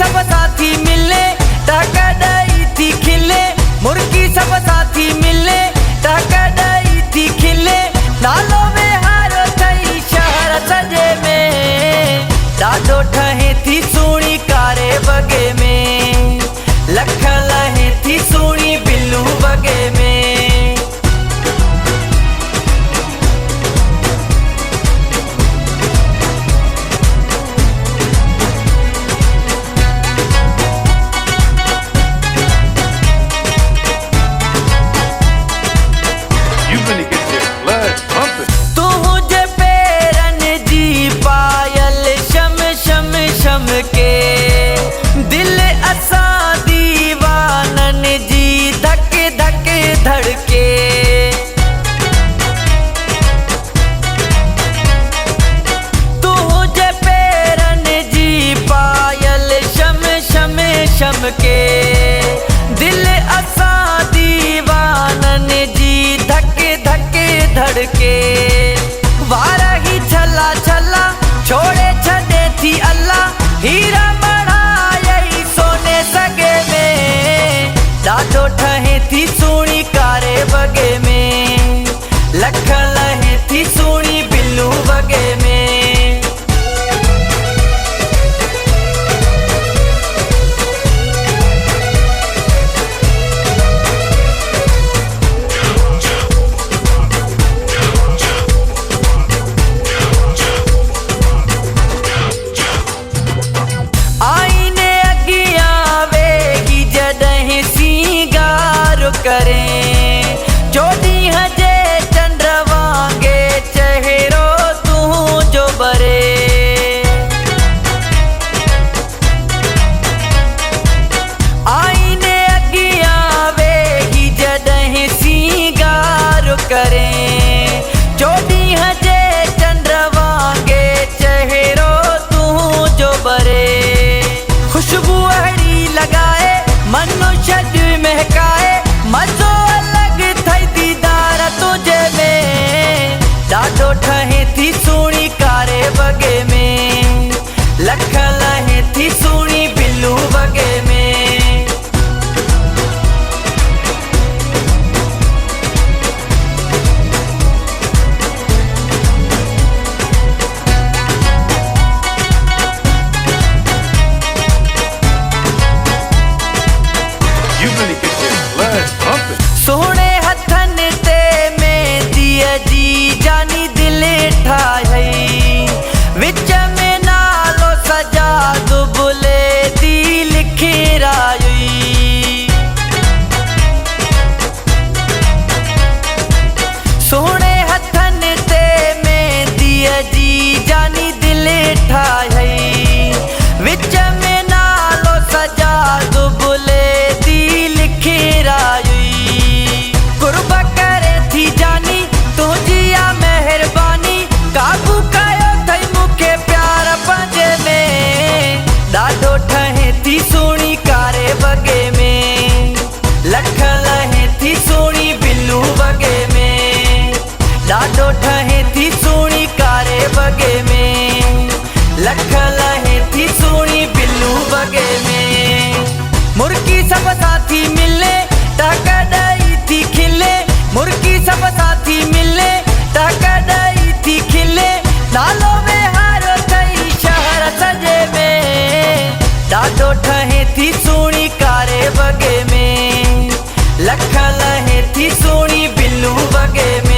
सब साथी मिले टकराई थी खिले, मुर्गी सब साथी मिले टकराई थी खिले। नालो में हारो थई शहर सजे में, ॾाढो ठहे थी सुणी कारे बगे में, लख लहे थी सुणी बिल्लू बगे में। के दिल असा दीवानन जी धक धक धड़के, तुझे पेरन जी पायल शम शम शम के, दिल असा दीवानन जी धक धक धड़के। वारा ही छला छला छोड़े छदे थी अल्लाह, हीरा बढ़ाई सोने सगे में, ॾाढो ठहे थी सुणी कारे बगे में, लख लहे थी सुणी बिल्लू बगे में। करें जोड़ी हजे चंद्र वांगे चेहरो तू जो बरे, आईने अगिया वेगी जडहीं सिंगार करें, जोड़ी हजे चंद्र वांगे चेहरो तू जो बरे। खुशबू अड़ी लगाए मनुष्य महकाए, मजो अलग थई दीदार तुझे में, ॾाढो ठहे थी सुणी कारे बगे में, लख लहे थी सुणी बिल्लू बगे में। सोने हथन ते में दिया जी जानी दिल ठाई, विच में नालो सजा दुबले दी लिखिराई। सोने हथन ते में दिया जी जानी दिल ठाई, विच में नालो सजा दुबले दी लिखिराई। काबू कयो थई मुखे प्यार पंजे में, ॾाढो ठहे थी सुणी कारे बगे में, लख लहे थी सुणी बिल्लू बगे में, ॾाढो ठहे थी सुणी कारे बगे में, लख लहे थी सुणी बिल्लू बगे में। मुर्गी सब साथी मिले टकराई थी खिले, मुर्गी सब साथी मिले टकराई थी खिले। नालो में हारो थई शहर सजे में, ॾाढो ठहे थी सुणी कारे बगे में, लख लहे थी सुणी बिल्लू बगे में।